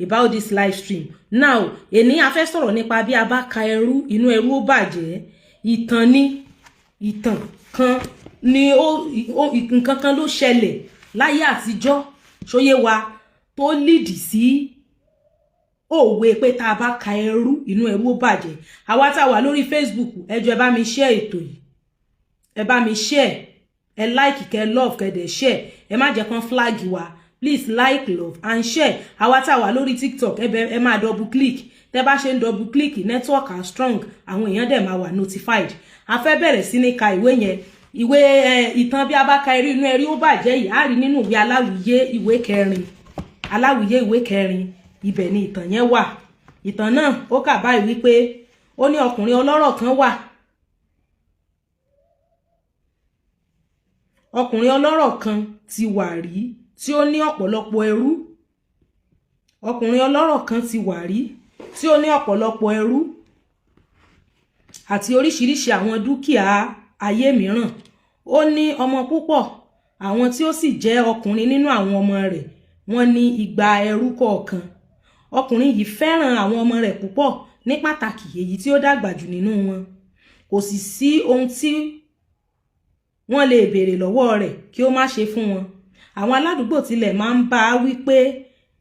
about this live stream. Now, èní a fẹ́ sọ̀rọ̀ nípa bí a bá ka ẹrú, inú ẹrú ó bàjẹ́. Ìtàn kan ni nǹkan kan ló ṣẹlẹ̀ láyé àtijọ́, ṣóyé wa, tó lead sí òwe pé tá bá ka ẹrú, inú ẹrú ó bàjẹ́. Àwa tá wà lórí Facebook, ẹ jọ̀ọ́ ẹ bá mi share ètò yìí. Ẹ bá mi share, ẹ like, kẹ love, kẹ dẹ̀ share. Ẹ má jẹ́ kán flag wa. Please like, love and share. Àwa tá wà lórí TikTok, ẹ má double click. Tẹ́ bá ṣe ń double click, network are strong. Àwọn èèyàn dẹ̀ máa wà notified. A fẹ́ bẹ̀rẹ̀ sí ní ka ìwé yẹn. Ìwé ìtàn bí a bá ka ẹrú, inú ẹrú ó bàjẹ́ yìí. A rí nínú ìwé Alawiye ìwé kẹrin. Alawiye ìwé kẹrin. Ibẹ̀ ni ìtàn yẹn wà. Ìtàn náà ó kà báyìí wípé ó ní ọkùnrin ọlọ́rọ̀ kan wà. Ọkùnrin ọlọ́rọ̀ kan ti wà rí tí ó ní ọ̀pọ̀lọpọ̀ ẹrú. Ọkùnrin ọlọ́rọ̀ kan ti wà rí tí ó ní ọ̀pọ̀lọpọ̀ ẹrú àti oríṣiríṣi àwọn dúkìá ayé mìíràn. Ó ní ọmọ púpọ̀, àwọn tí ó sì jẹ́ ọkùnrin nínú àwọn ọmọ rẹ̀ wọ́n ní 200 ẹrú kọ̀ọ̀kan. Ọkùnrin yìí fẹ́ràn àwọn ọmọ rẹ̀ púpọ̀, ní pàtàkì èyí tí ó dàgbà jù nínú wọn. Kò sì sí ohun tí wọ́n lè béèrè lọ́wọ́ rẹ̀ kí ó má ṣe fún wọn. Àwọn aládùúgbò tilẹ̀ máa ń bá a wí pé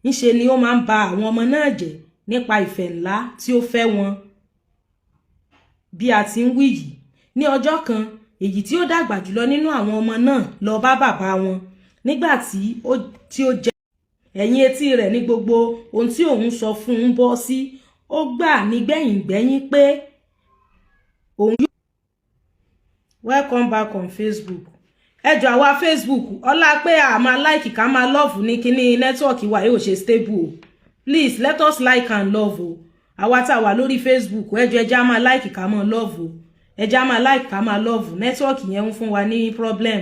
ńṣe ni ó máa ń ba àwọn ọmọ náà jẹ́ nípa ìfẹ́ ńlá tí ó fẹ́ wọn. Bí a ti ń wí yìí, ní ọjọ́ kan, èyí tí ó dàgbà jùlọ nínú àwọn ọmọ náà lọ bá bàbá wọn nígbà tí ó jẹ́ ẹ̀yìn etí rẹ̀ ní gbogbo ohun tí òun sọ fún un bọ́ sí. Ó gbà nígbẹ̀yìngbẹ́yín pé òun yóò. Welcome back on Facebook. Ẹ jọ̀ọ́ àwa Facebook, ọlá pé a máa like ká máa love ní kíní network wa yóò ṣe stable o. Please let us like and love o. Àwa tá wà lórí Facebook, ẹ jọ̀ọ́ ẹ já máa like ká máa love o. Ẹ já máa like ká máa love. Network yẹn ń fún wa ní problem.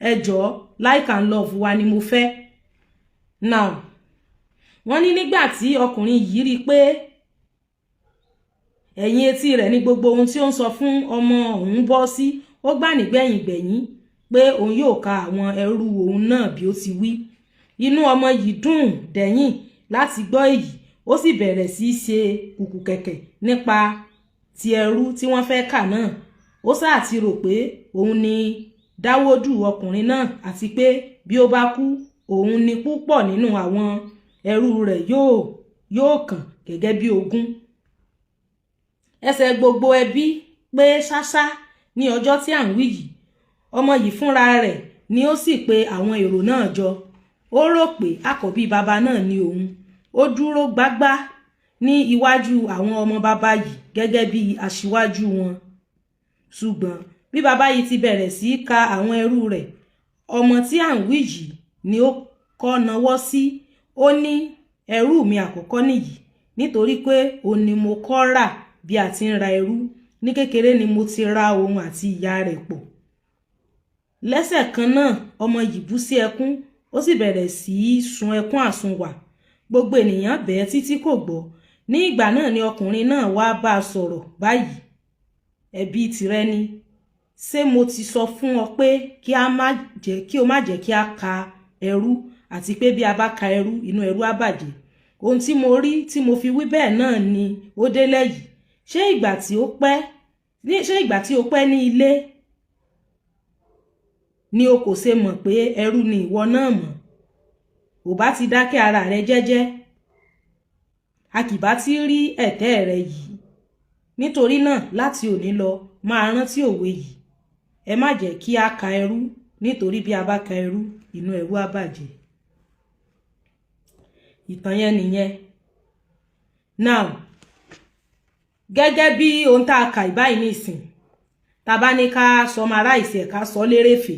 Ẹ jọ̀ọ́ like and love wa ni mo fẹ́. Now, wọ́n ní nígbà tí ọkùnrin yìí rí pé ẹ̀yìn etí rẹ̀ ní gbogbo ohun tí ó ń sọ fún ọmọ òun bọ́ sí, ó gbà nígbẹ̀yìngbẹ́yín pé òun yóò ka àwọn ẹrú òun náà bí ó ti wí. Inú ọmọ yìí dùn dẹ̀yìn láti gbọ́ èyí, ó sì bẹ̀rẹ̀ sí ṣe kùkù kẹ̀kẹ̀ nípa ti ẹrú tí wọ́n fẹ́ kà náà. Ó sáà ti rò pé òun ni dáwọ́dù ọkùnrin náà àti pé bí ó bá kú, òun ni púpọ̀ nínú àwọn ẹrú rẹ̀ yóò kàn gẹ́gẹ́ bí ogún. Ẹsẹ̀ gbogbo ẹbí pé ṣáṣá ní ọjọ́ tí à ń wí yìí. Ọmọ yìí fúnra rẹ̀ ni ó sì pe àwọn èrò náà jọ. Ó rò pé àkọ́bí bàbá náà ni òun. Ó dúró gbágbá ní iwájú àwọn ọmọ bàbá yìí gẹ́gẹ́ bí aṣíwájú wọn. Ṣùgbọ́n bí bàbá yìí ti bẹ̀rẹ̀ sí ka àwọn ẹrú rẹ̀, ọmọ tí à ń wí yìí ni ó kọ́ nawọ́ sí. Ó ní ẹrú mi àkọ́kọ́ nìyí, nítorí pé òun ni mo kọ́ rà bí a ti ń ra ẹrú. Ní kékeré ni mo ti ra òun àti ìyá rẹ̀ pọ̀. Lẹ́sẹ̀ kan náà, ọmọ yìí bú sí ẹkún, ó sì bẹ̀rẹ̀ sí sun ẹkún àsunwà. Gbogbo ènìyàn bẹ̀ẹ́ títí kò gbọ́. Ní ìgbà náà ni ọkùnrin náà wá bá a sọ̀rọ̀ báyìí. Ẹ̀bi tìrẹ ni. Ṣé mo ti sọ fún ọ pé kí o má jẹ́ kí a ka ẹrú, àti pé bí a bá ka ẹrú, inú ẹrú á bàjẹ́? Ohun tí mo rí tí mo fi wí bẹ́ẹ̀ náà ni ó délẹ̀ yìí. Ṣé ìgbà tí ó pẹ́ ní ilé ni o kò ṣe mọ̀ pé ẹrú ni ìwọ náà mọ̀? Ò bá ti dákẹ́ ara rẹ jẹ́jẹ́, a kì bá ti rí ẹ̀tẹ́ rẹ yìí. Nítorí náà, láti òní lọ máa rántí òwe yìí. Ẹ má jẹ́ kí a ka ẹrú, nítorí bí a bá ka ẹrú, inú ẹrú á bàjẹ́. Ìtàn yẹn nìyẹn. Now, gẹ́gẹ́ bí ohun tá a kà báyìí nísìn, tá bá ní ká summarize ẹ̀, ká sọ lérèfé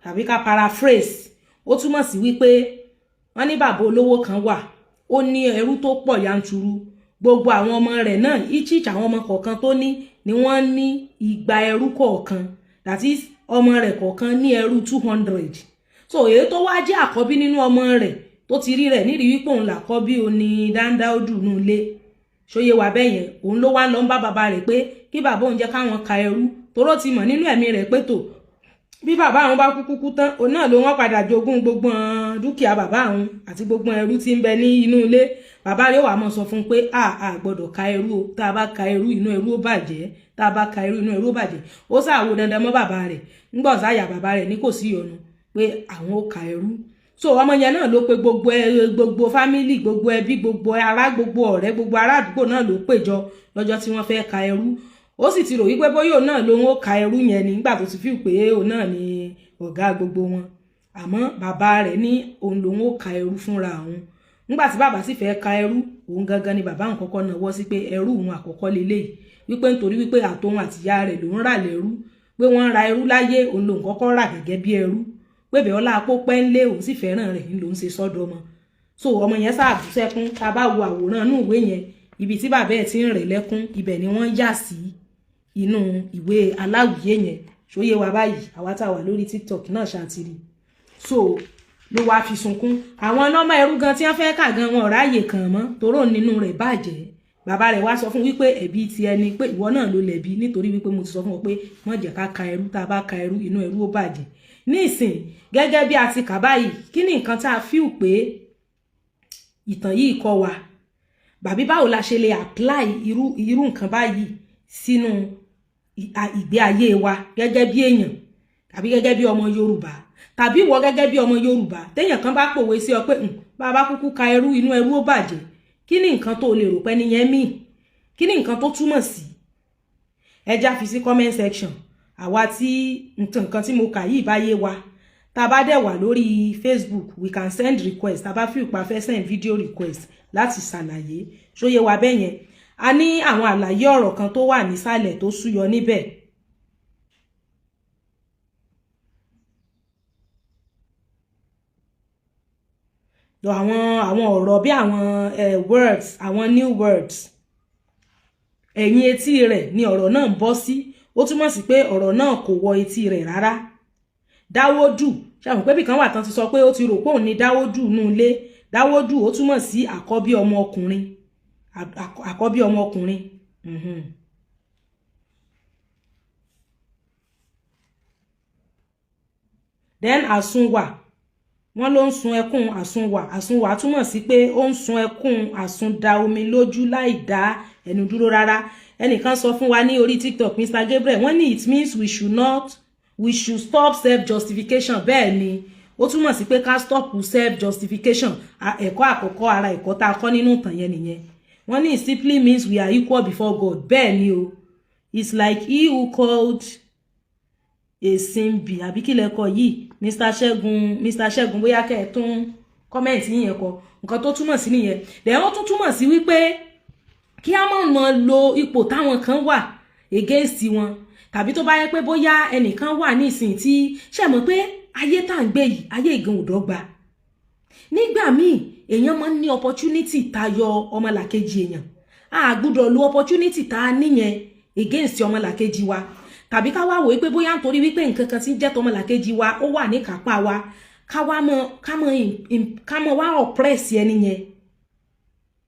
tàbí ká paraphrase, ó túmọ̀ sí wípé wọ́n ní bàbá olówó kan wà, ó ní ẹrú tó pọ̀ yanturu. Gbogbo àwọn ọmọ rẹ̀ náà, each àwọn ọmọ kọ̀ọ̀kan tó ní ni wọ́n ní 200 ẹrú kọ̀ọ̀kan. That is, ọmọ rẹ̀ kọ̀ọ̀kan ní ẹrú 200. So èyí tó wá jẹ́ àkọ́bí nínú ọmọ rẹ̀ tó ti rí rẹ̀ nírí wípé òun làkọ́bí, òun ni dáńdáódù nù ilé. Ṣóyé wa bẹ́yẹn, òun ló wá lọ ń bá bàbá rẹ̀ pé kí bàbá òun jẹ́ káwọn ka ẹrú, toró ti mọ̀ nínú ẹ̀mí rẹ̀ pé tó bí bàbá àwọn bá kúkú tán òun náà ló wọ́n padà jogún gbogbo dúkìá bàbá àwọn àti gbogbo ẹrú tí ń bẹ ní inú ilé. Bàbá rẹ̀ wá mọ̀ sọ fún pé a gbọ́dọ̀ ka ẹrú o, tá a bá ka ẹrú inú ẹrú ó bàjẹ́, tá a bá ka ẹrú inú ẹrú ó bàjẹ́. Ó ṣàwò dandan mọ́ bàbá rẹ̀ ńgbà sáyà bàbá rẹ̀ ní kò sí ìyọnu pé àwọn ó ka ẹrú. So ọmọ yẹn náà ló pe gbogbo fámílì, gbogbo ẹbí, gbogbo ará, gbogbo ọ̀rẹ́, gbogbo ará àdúgbò náà ló péjọ lọ́jọ́ tí wọ́n fẹ́ ka ẹrú. Ó sì ti rò wípé bóyá òun náà lòun ó ka ẹrú yẹn nígbà tó ti fi pé òun náà ni ọ̀gá gbogbo wọn. Àmọ́ bàbá rẹ̀ ní òun lòun ó ka ẹrú fúnra òun. Nígbà tí bàbá sì fẹ́ ka ẹrú, òun gangan ni bàbá òun kọ́kọ́ náwó sí pé ẹrú òun àkọ́kọ́ leléyìí, wípé nítorí wípé àtòun àtìyá rẹ̀ lòun rà lẹ́rú, pé wọ́n ra ẹrú láyé, òun lòun kọ́kọ́ rà gẹ́gẹ́ bí ẹrú, pé bẹ́ẹ̀ ọlá apó pẹ́ńlé òun sì fẹ́ràn rẹ̀ lòun ṣe sọ́dọ̀ ọmọ. So ọmọ yẹn sáàbù sẹ́kún. Tá a bá wo àwòrán inú ìwé yẹn, ibi tí bàbá ẹ̀ ti ń rẹ̀ lẹ́kún, ibẹ̀ ni wọ́n yà sí inú ìwé Aláwìyé yẹn. Ṣóyé wa báyìí, àwa tá wà lórí TikTok náà ṣàtìrí. So ló wá fi sunkún. Àwọn nọ́mọ ẹrú gan tí wọ́n fẹ́ kà gan wọn ráyè kàn mọ́ toró nínú rẹ̀ bàjẹ́. Bàbá rẹ̀ wá sọ fún wípé ẹ̀bí ti ẹni pé ìwọ náà ló lẹ̀bi, nítorí wípé mo ti sọ fún ọ pé wọ́n jẹ́ ká ka ẹrú, tá a bá ka ẹrú inú ẹrú ó bàjẹ́. Nísìn gẹ́gẹ́ bí a ti kà báyìí, kí ni nǹkan tá a fíù pé ìtàn yìí kọ́ wa? Bàbí báwo la ṣe lè apply irú nǹkan báyìí sínú ìgbé ayé wa gẹ́gẹ́ bí èèyàn tàbí gẹ́gẹ́ bí ọmọ Yorùbá, tàbí ìwọ gẹ́gẹ́ bí ọmọ Yorùbá téèyàn kan bá pòwe sí ọ pé bàbá kúkú ka ẹrú inú ẹrú ó bàjẹ́, kí ni nǹkan tó lè rò pé nìyẹn mí? Kí ni nǹkan tó túmọ̀ sí? Ẹ já fi sí comment section. Àwa tí nǹkan tí mo kà yìí bá yé wa, tá bá dẹ̀ wà lórí Facebook, we can send request. Tá bá fi pa fẹ́ send video request láti ṣàlàyé. Ṣóyé wa bẹ́ẹ̀ yẹn. A ní àwọn àlàyé ọ̀rọ̀ kan tó wà nísàlẹ̀ tó súyọ níbẹ̀. Àwọn ọ̀rọ̀ bí àwọn words, àwọn new words. Ẹ̀yìn etí rẹ̀ ni ọ̀rọ̀ náà ń bọ́ sí. Ó túmọ̀ sí pé ọ̀rọ̀ náà kò wọ etí rẹ̀ rárá. Dáwódù, ṣàmù pé bí kan wà tán ti sọ pé ó ti rò pé òun ni Dáwódù nú ilé. Dáwódù ó túmọ̀ sí àkọ́bí ọmọ ọkùnrin. Àkọ́bí ọmọ ọkùnrin. Then àsunwà, wọ́n ló ń sun ẹkún àsunwà. Àsunwà túmọ̀ sí pé ó ń sun ẹkún àsunda omi lójú láì dá ẹnu dúró rárá. Ẹnìkan sọ fún wa ní orí TikTok, Mr. Gabriel, wọ́n ní it means we should stop self justification. Bẹ́ẹ̀ ni ó túmọ̀ sí pé ká stop self justification. Ẹ̀kọ́ àkọ́kọ́ ara ẹ̀kọ́ tá a kọ́ nínú ìtàn yẹn nìyẹn. Wọ́n ní it simply means we are equal before God. Bẹ́ẹ̀ ni o, it's like he who called a simbi àbí kí lẹ́kọ̀ yìí, Mr. Ṣẹ́gun bóyá kẹ́ ẹ̀ tún comment yìnyẹn kọ. Nǹkan tó túmọ̀ sí nìyẹn. Then ó tún túmọ̀ sí wípé kí a máa lo ipò táwọn kan wà against wọn, tàbí tó bá yẹ pé bóyá ẹnìkan wà ní ìsìn tí ṣe mọ̀ pé ayé tá ń gbé yìí, ayé ìgan ò dọ́gba. Nígbà míì èèyàn máa ń ní opportunity tayọ ọmọlàkejì èèyàn. A gbọ́dọ̀ lo opportunity tá a níyẹn against ọmọlàkejì wa, tàbí ká wá wò wípé bóyá nítorí wípé nǹkan kan tí ń jẹ́ tọmọlàkejì wa ó wà ní kápá wa, ká mọ wá oppress ẹni yẹn.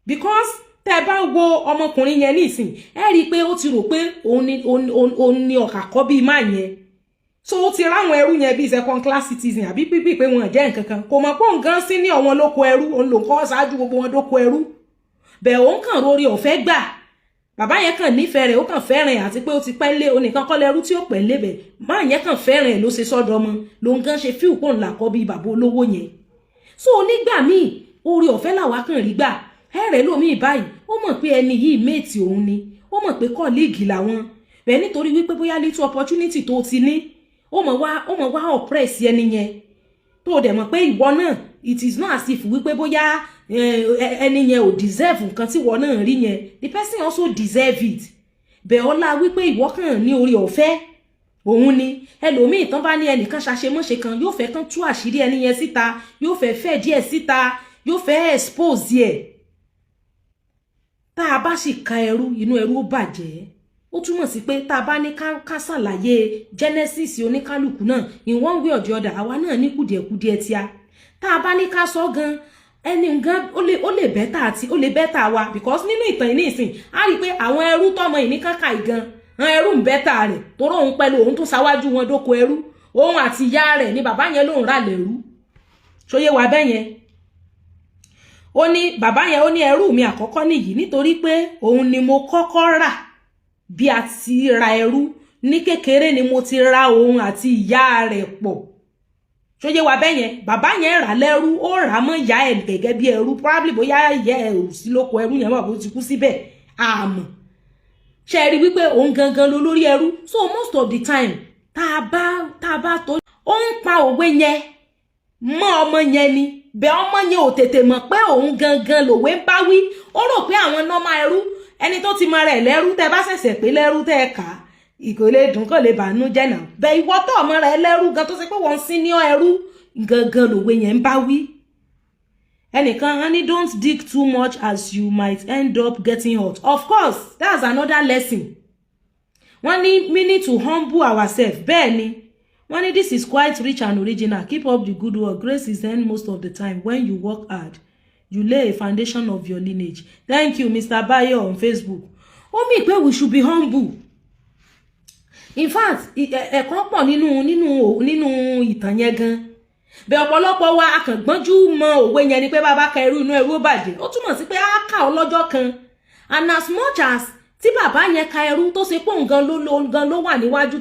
Because tẹ́ bá wo ọmọkùnrin yẹn nísìn, ẹ rí pé ó ti rò pé òun ni ọ̀kàkọ́ bíi máa yẹn. So ó ti ráwọn ẹrú yẹn bíi second class citizen àbí pípì pé wọn jẹ́ nǹkan kan. Kò mọ̀ pé òun gan sí ní ọ̀wọ́n lóko ẹrú, òun ló kọ́ ṣáájú gbogbo wọn dóko ẹrú. Bẹ́ẹ̀ òun kàn rórí ọ̀fẹ́ gbà. Bàbá yẹn kàn nífẹ̀ẹ́ rẹ̀, ó kàn fẹ́ràn ẹ̀ àti pé ó ti pẹ́ lé onìkan kọ́ lẹ́rú tí ó pẹ́ lébẹ̀. Máa yẹn kàn fẹ́ràn ẹ̀ ló ṣe sọ́dọ̀ ọmọ, ló ń gan ṣe fíù pọ̀ ńlá kọ́ bíi bàbá olówó yẹn. So nígbà míì orí ọ̀fẹ́ làwa kàn rí gbà. Ẹ̀rẹ̀ lómi báyìí, ó mọ̀ pé ẹni yìí méètì òun ni, ó mọ̀ pé kọ́ọ̀lìgì làwọn. Bẹ́ẹ̀ nítorí wípé bóyá little opportunity tó ti ní, ó mọ̀ wá oppress ẹni yẹn. Tó dẹ̀ mọ̀ pé ìwọ náà, it is not as if wípé bóyá ẹni yẹn ò deserve nǹkan tí ìwọ náà rí yẹn. The person also deserve it. Bẹ́ẹ̀ ọlá wípé ìwọ kàn ní orí ọ̀fẹ́ òun ni. Ẹlòmíì tán bá ní ẹnìkan ṣàṣemọ́ṣe kan, yóò fẹ́ kán tú àṣírí ẹni yẹn síta, yóò fẹ́ díẹ̀ síta, yóò fẹ́ expose ẹ̀. Tá a bá sì ka ẹrú inú ẹrú ó bàjẹ́. Ó túmọ̀ sí pé tá a bá ní ká ṣàlàyé Genesis oníkálùkù náà in one way or the other, àwa náà ní kùdìẹ̀kùdìẹ̀ tíá. Tá a bá ní ká sọ gan, ẹni gan ó lè bẹ́tà wa, because nínú ìtàn yìí nísìn a rí pé àwọn ẹrú tọmọ yìí ní kàkà ìgan àwọn ẹrú ń bẹ́tà rẹ̀ toró òun pẹ̀lú òun tó ṣáwájú wọn dóko ẹrú. òun àti ìyá rẹ̀ ni bàbá yẹn lòun rà lẹ́rú ṣóyé wa bẹ́ẹ̀ yẹn ó ní bàbá yẹn ó ní ẹrú mi àkọ́kọ́ nìyí nítorí pé òun ni mo kọ́kọ́ rà bí a ti ra ẹrú ní kékeré ni mo ti ra òun àti ìyá rẹ̀ pọ̀ ṣóyé wa bẹ́ẹ̀ yẹn bàbá yẹn rà lẹ́rú ó rà mọ́ ìyá ẹ̀ gẹ́gẹ́ bí ẹrú probably bóyá ìyá ẹ̀ ò sí lóko ẹrú yẹn mọ̀ bó ti kú síbẹ̀ àmọ́ ṣe rí wípé òun gangan ló lórí ẹrú so most of the time tá a bá tó ó ń pa òwe yẹn mọ́ ọmọ yẹn ni bẹ́ẹ̀ ọmọ yẹn ò tètè mọ̀ pé òun gangan lòwe ń bá wí ó rò pé àwọn nọ́mà ẹrú ẹni tó ti mọ rẹ̀ lẹ́rú tẹ́ bá ṣẹ̀ṣẹ̀ pé lẹ́rú tẹ́ kà á ìkòlè dùn kò lè bànú jẹ́ náà bẹ́ẹ̀ ìwọ tó ọmọ rẹ̀ lẹ́rú gan tó ṣe pé wọ́n sí ní ẹrú gangan lòwe yẹn ń bá wí ẹnìkan á ní don't dig too much as you might end up getting hurt of course that's another lesson wọ́n ní meaning to humble ourselves bẹ́ẹ̀ ni wọ́n ní this is quite rich and original keep up the good work grace is earned most of the time when you work hard you lay a foundation of your lineage thank you Mr. Bayo on Facebook ó mì pé we should be humble in fact ẹ̀kọ́ pọ̀ nínú ìtàn yẹn gan bẹ́ẹ̀ ọ̀pọ̀lọpọ̀ wa akàngbọ́njú mọ òwe yẹn ni pé bàbá ka ẹrú inú ẹrú ó bàjẹ́ ó túmọ̀ sí pé á kà ọ́ lọ́jọ́ kan and as much as tí bàbá yẹn ka ẹrú tó ṣe pé òun gan ló wà níwájú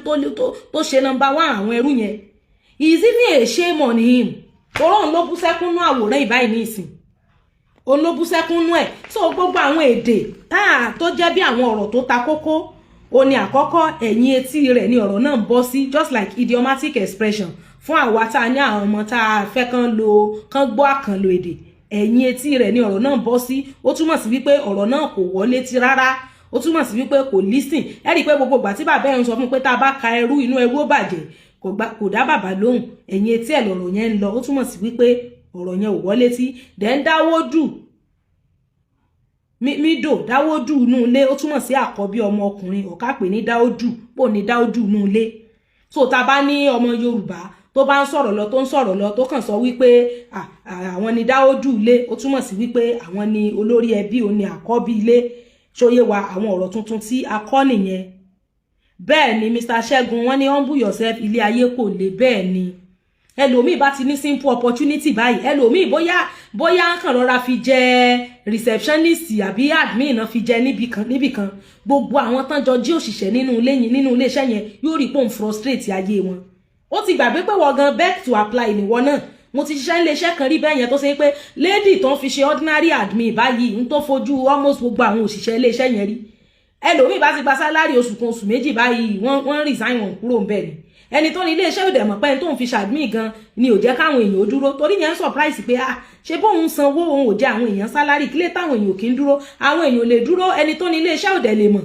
tó ṣe number 1 àwọn ẹrú yẹn is even a shame on him toró òun ló bú sẹ́kúnnú àwòrán ìbáyìí ní ìsìn òun ló bú sẹ́kúnnú ẹ̀ so gbogbo àwọn èdè tó jẹ́ bí àwọn ọ̀rọ̀ tó ta kókó ó ní àkọ́kọ́ ẹ̀yìn etí rẹ̀ ni ọ̀rọ̀ náà ń bọ́ sí just like idiomatic expression fún àwa tá a ní àwọn ọmọ tá a fẹ́ kán gbọ́ àkànlò èdè ẹ̀yìn etí rẹ̀ ni ọ̀rọ̀ náà ń bọ́ sí ó túmọ̀ sí wípé ọ̀rọ̀ náà kò wọlé tí rárá ó túmọ̀ sí wípé kò listen ẹ rí i pé gbogbo ìgbà tí bàbá ẹ̀ ń sọ fún pé tá a bá ka ẹrú inú ẹrú ó bàjẹ́ kò dá bàbá lóhùn ẹ̀yìn etí ẹ̀ lọ̀rọ̀ yẹn ń lọ ó túmọ̀ sí wípé ọ̀rọ̀ yẹn ò wọlé tí then dáwọ́dù mídò dáwọ́dù inú ilé ó túmọ̀ sí àkọ́bí ọmọ ọkùnrin ọ̀ká pè ní dáwọ́dù pò ní dáwọ́dù inú ilé so tá a bá ní ọmọ Yorùbá tó bá ń sọ̀rọ̀ lọ tó ń sọ̀rọ̀ lọ tó kàn sọ wípé àwọn ni dáwọ́dù ilé ó túmọ̀ sí wípé àwọn ni olórí ẹbí òun ni àkọ́bí ilé ṣóyé wa àwọn ọ̀rọ̀ tuntun tí a kọ́ nìyẹn bẹ́ẹ̀ ni Mr. Ṣẹ́gun wọ́n ní humble yourself ilé ayé kò le bẹ́ẹ̀ ni ẹlòmíì bá ti ní simple opportunity báyìí ẹlòmíì bóyá kàn rọra fi jẹ receptionist àbí admin náà fi jẹ níbìkan gbogbo àwọn tán jọ jí òṣìṣẹ́ nínú iléeṣẹ́ yẹn yóò rí pé òun frustrate ayé wọn ó ti gbàgbé pé wọ́n gan back to apply níwọ náà mo ti ṣiṣẹ́ iléeṣẹ́ kan rí bẹ́ẹ̀ yẹn tó ṣe pé lady tó ń fi ṣe ordinary admin báyìí ń tó fojú almost gbogbo àwọn òṣìṣẹ́ iléeṣẹ́ yẹn rí ẹlòmíì bá ti gba sálárì oṣù kan oṣù méjì báyìí wọ́n resign wọn kúrò ń bẹ̀ ni ẹni tó ní iléeṣẹ́ òdẹ̀ mọ̀ pé ẹni tó ń fi ṣàdmí gan ni ò jẹ́ káwọn èèyàn ó dúró torí yẹn ń surprise pé ṣé bóun sanwó òun ò jẹ́ àwọn èèyàn sálárì kílé táwọn èèyàn kì í dúró àwọn èèyàn lè dúró ẹni tó ní iléeṣẹ́ òdẹ̀ lè mọ̀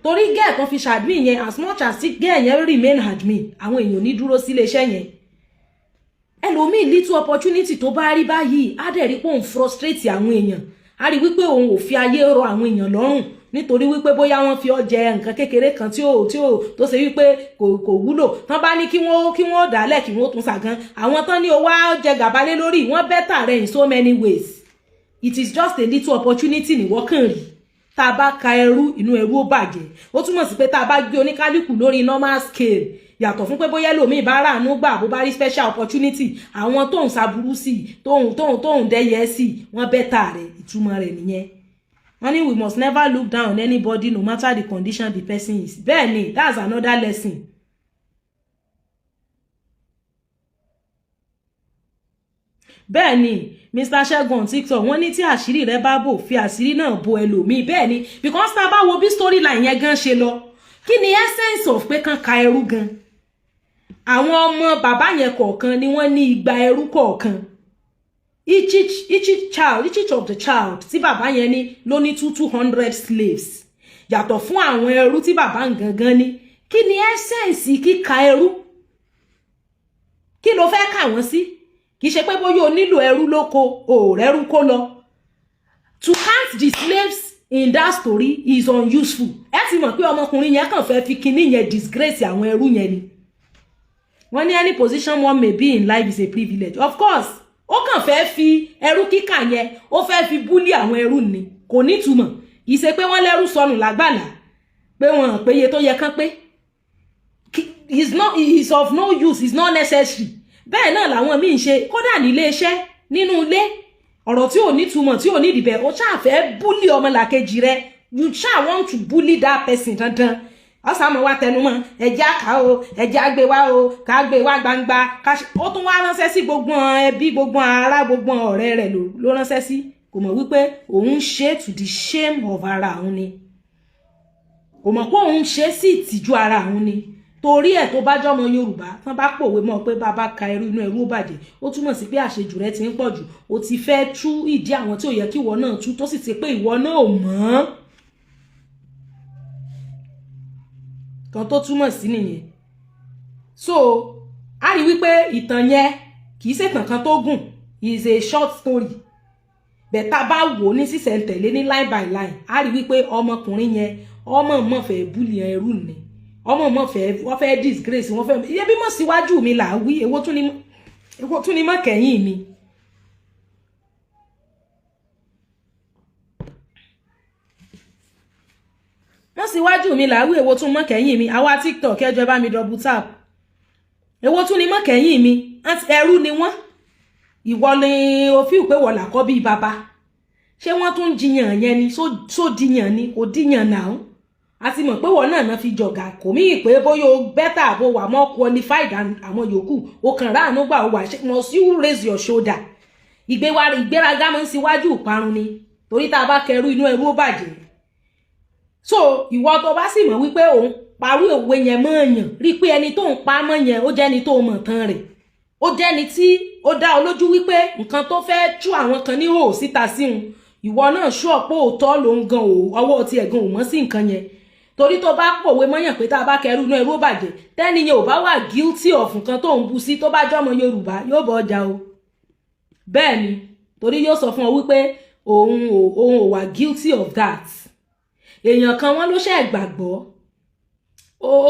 torí gẹ́ẹ̀ kan fi ṣàdmí yẹn as much as gẹ́ẹ̀ yẹn remain admin àwọn èèyàn ní dúró sí iléeṣẹ́ yẹn ẹlòmíì little opportunity tó bá rí báyìí á dẹ̀ rí pé òun frustrate àwọn èèyàn á rí wípé òun ò fi ayé rọ àwọn èèyàn lọ́rùn nítorí wípé bóyá wọ́n fi ọjẹ nǹkan kékeré kan tí ó tó ṣe wípé kò wúlò tán bá ní kí wọ́n dálẹ̀ kí wọ́n tún ṣàgán àwọn tán ní owó ọjẹ gàbálé lórí wọ́n better rẹ̀ in so many ways it is just a little opportunity ní wọ́kàn rí tá a bá ka ẹrú inú ẹrú ó bàjẹ́ ó túmọ̀ sí pé tá a bá gbé oníkálukú lórí normal scale yàtọ̀ fún pé bóyá lòmíì bá ràánú gbà bó bá rí special opportunity àwọn tóun ṣàbúrú sí tóun dẹ́yẹ sí wọ́n better rẹ̀ ìtumọ̀ rẹ̀ nìyẹn. Honey, we must never look down on anybody no matter the condition the person is. Bẹ́ẹ̀ni, that's another lesson. Bẹ́ẹ̀ni, Mr. Ṣẹ́gun TikTok, wọ́n ní tí àṣírí rẹ̀ bá bò fi àṣírí náà bo ẹlòmíì. Bẹ́ẹ̀ni, because tá bá wo bí storyline yẹn gan ṣe lọ. Kí ni essence of pé kàn ka ẹrú gan? Àwọn ọmọ bàbá yẹn kọ̀ọ̀kan ni wọ́n ní igba ẹrú kọ̀ọ̀kan. Each of the child tí bàbá yẹn ní ló ní 200 slaves yàtọ̀ fún àwọn ẹrú tí bàbá gangan ní kí ni essence kíka ẹrú kí ló fẹ́ kà wọ́n sí kì í ṣe pé bóyá o nílò ẹrú lóko o rẹ́rú kó lọ to count the slaves in that story is unuseful ẹ ti mọ̀ pé ọmọkùnrin yẹn kàn fẹ́ fi kinní yẹn disgrace àwọn ẹrú yẹn ni wọ́n ní any position one may be in life is a privilege of course ó kàn fẹ́ fi ẹrú kíkà yẹn ó fẹ́ fi búlì àwọn ẹrú ni kò ní túmọ̀ ìṣe pé wọ́n lẹ́rú sọnù lágbàlá pé wọ́n péye tó yẹ kán pé is of no use, is not necessary. Bẹ́ẹ̀ náà làwọn míì ń ṣe kódà nílé iṣẹ́ nínú ilé ọ̀rọ̀ tí ò ní túmọ̀ tí ò ní ìdìbẹ̀ ó ṣáà fẹ́ bully ọmọlàkejì rẹ, you ṣáà want to bully that person dandan. Ọ̀sán mọ̀ wá tẹnumọ́ ẹ̀já ká o ẹ̀já gbé wá o ká gbé wá gbangba ó tún wá ránṣẹ́ sí gbogbo ẹbí gbogbo ará gbogbo ọ̀rẹ́ rẹ̀ ló ránṣẹ́ sí, kò mọ̀ wípé òun ṣe to the shame of ara òun ni, kò mọ̀ pé òun ṣe sí ìtìjú ara òun ni. Torí ẹ̀ tó bá jọmọ Yorùbá tán bá pòwe mọ́ pé bàbá ka ẹrú inú ẹrú ó bàjẹ́, ó túmọ̀ sí pé àṣejù rẹ ti ń pọ̀ jù, ó ti fẹ́ tú ìdí àwọn tí ò yẹ kí ìwọ náà tú tó sì ti pé ìwọ náà ò mọ̀ kan tó túmọ̀ sí nìyẹn. So a rí wípé ìtàn yẹn kì í ṣe ìtàn kan tó gùn, is a short story, bẹ̀tà bá wò ní sísẹ̀ntẹ̀lé ní line by line a rí wípé ọmọkùnrin yẹn ọmọ mọ̀ fẹ́ búlì ẹrú ni, ọmọ mọ̀ fẹ́ wọ́n fẹ́ disgrace wọ́n fẹ́ iye bí mọ̀ síwájú mi là wí èwo tún ni mọ̀ kẹ́yìn mi. Mọ̀ síwájú mi là wí èwo tún mọ̀ kẹ́yìn mi. Àwa TikTok ẹjọ́ bá mi double tap. Èwo tún ni mọ̀ kẹ́yìn mi. Ẹrú ni wọ́n. Ìwọ ni o fi pé wọ́n là kọ́ bí bàbá. Ṣé wọ́n tún jiyàn yẹn ni so diyàn ni kò diyàn náà. A ti mọ̀ pé wọ́n náà fi jọ̀gà kò mí pé bóyá o better bó wà more qualified than àwọn yòókù o kàn ráàánú gbà o wà must you raise your shoulder. Ìgbéraga máa ń síwájú ìparun ni torí tá a bá kẹrù inú ẹrú ó bàjẹ́. So ìwọ tó bá sì mọ̀ wípé òun parí òwe yẹn mọ́ èèyàn rí pé ẹni tó ń pa mọ́ yẹn ó jẹ́ ẹni tó mọ̀ tán rẹ̀, ó jẹ́ ẹni tí ó dá ọ lójú wípé nǹkan tó fẹ́ tú àwọn kan ní hò síta síhun ìwọ náà ṣú ọ̀pọ̀ òótọ́ ló ń gan ọwọ́ ti ẹ̀gan ò mọ́ sí nǹkan yẹn. Torí tó bá pòwe mọ́yàn pé tá a bá kẹrù inú ẹrú ó bàjẹ́ tẹ́ni yẹn ò bá wà guilty of nǹkan tó ń bu sí tó bá jọmọ Yorùbá yóò bọ́ ọjà o. Bẹ́ẹ̀ ni torí yóò sọ fún ọ wípé òun ò wà guilty of that. Èèyàn kan wọ́n ló ṣe gbàgbọ́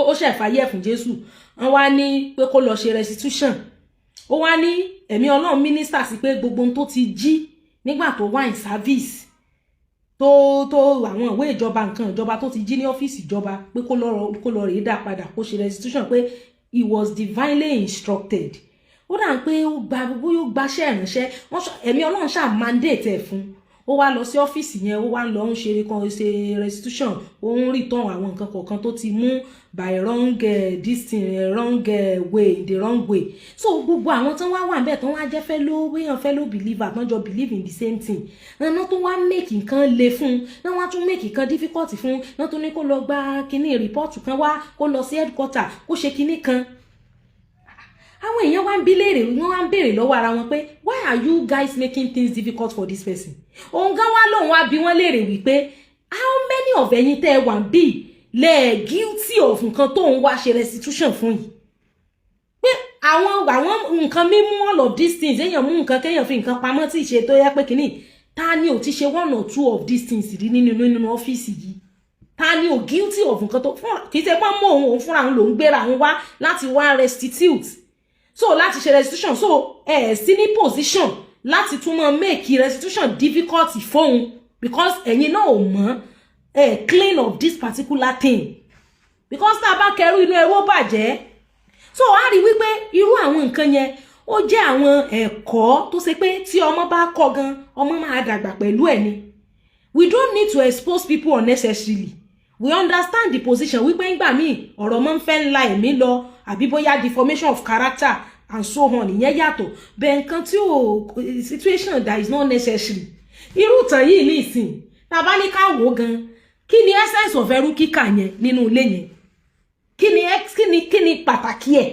ó ṣe fàyè fún Jésù wọ́n wá ní pé kó lọ ṣe restitution, ó wá ní ẹ̀mí Ọlọ́run minister sí pé gbogbo ohun tó ti jí nígbà tó wà in service tó àwọn ìwé ìjọba nǹkan ìjọba tó ti jí ní ọ́fíìsì ìjọba pé kó lọ rèé dá padà kó ṣe restitution pé he was divinely instructed. Ó dà pé ó gba gbogbo yóò gbaṣẹ́ ìránṣẹ́ ẹ̀mí Ọlọ́run ṣáà mandate ẹ̀ fún ó wá lọ sí ọ́fíìsì yẹn ó wá lọ ń ṣe restitution ó ń return àwọn nǹkan kọ̀ọ̀kan tó ti mú by wrong way in the wrong way. So gbogbo àwọn tán wá wà ńbẹ̀ tán wá jẹ́ fellow believer tán jọ believe in the same thing náà tó wá make nǹkan le fún náà wá tún make nǹkan difficult fún náà tó ní kó lọ gba kinní report kan wá kó lọ sí headquarter kó ṣe kinní kan. Àwọn èèyàn wá ń bi léèrè wọ́n wá ń béèrè lọ́wọ́ ara wọn pé why are you guys making things difficult for this person? Òun gan wá lóun wá bi wọ́n léèrè wípé how many of ẹ̀yin tẹ́ ẹ wà ń bì lẹ guilty of nǹkan tó ń wá ṣe restitution fún yìí? Pé àwọn nǹkan mímú all of these things èèyàn mú nǹkan kéèyàn fi nǹkan pamọ́ tí ìṣe tó yẹ pé kínní ta ni ò ti ṣe one or two of these things rí nínú ọ́fíìsì yìí? Ta ni ò guilty of nǹkan tó fún kì í ṣe pé mọ́ òun fúnra òun lòún gbéra òun wá láti wá restitute, so láti ṣe restitution so sí ní position láti tún mọ́ make restitution difficult fóun because ẹ̀yin náà ò mọ̀ clean of this particular thing because tá a bá kẹrù inú ẹrú ó bàjẹ́. So a rí wípé irú àwọn nǹkan yẹn ó jẹ́ àwọn ẹ̀kọ́ tó ṣe pé tí ọmọ bá kọ́ gan ọmọ máa dàgbà pẹ̀lú ẹ̀ ni. We don't need to expose people unnecessarily. We understand the position wípé ńgbà míì ọ̀rọ̀ mọ́ ń fẹ́ ńlá ẹ̀mí lọ àbí bóyá deformation of character and so on ìyẹn yàtọ̀ bẹ́ẹ̀ nǹkan tí ó situation that is not necessary. Irú ìtàn yìí ní ìsìn tá a bá ní ká wò gan kí ni essence of ẹrú kíkà yẹn nínú ilé yẹn kí ni pàtàkì ẹ̀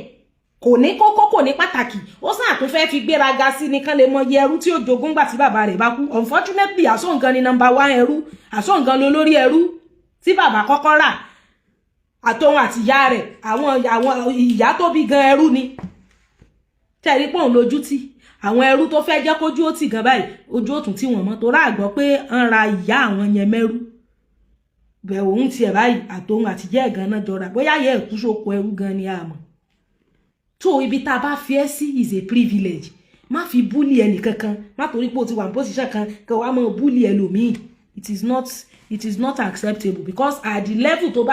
kò ní kókó kò ní pàtàkì ó sáà tún fẹ́ fi gbéraga sí nìkan lè mọ iye ẹrú tí ó jogún gbà tí bàbá rẹ̀ bá kú. Unfortunately àsọ̀ǹgan ni number 1 ẹrú àsọ̀ǹgan ló lórí ẹrú tí bàbá kọ́kọ́ rà àtòun àti ìyá rẹ̀ àwọn ìyá tó bí gan ẹrú ni tẹ̀rí pọ̀ lójú tí àwọn ẹrú tó fẹ́ jẹ́ kójú ó tì gan báyìí ojú òtún tí wọ́n mọ́ tó ráàgbọ́ pé ń ra ìyá àwọn yẹn mẹ́rú bẹ̀ òun tiẹ̀ báyìí àtòun àti ìyá ẹ̀ gan náà jọra bóyá yẹ ẹ̀kú sóko ẹrú gan ni àmọ́ tó ibi tá a bá fi ẹ́ sí is a privilege má fi búlì ẹnì kankan má torí pé o ti wà ní position kan kí wàá mọ búlì ẹlòmíì it is not acceptable, because at the level to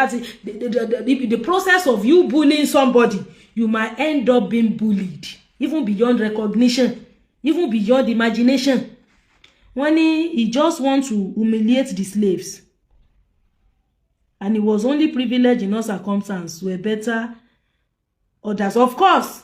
the process of you bullying somebody, you might end up being bullied even beyond recognition, even beyond imagination. When he just wants to humiliate the slaves, and it was only privilege in all circumstances were better others. Of course,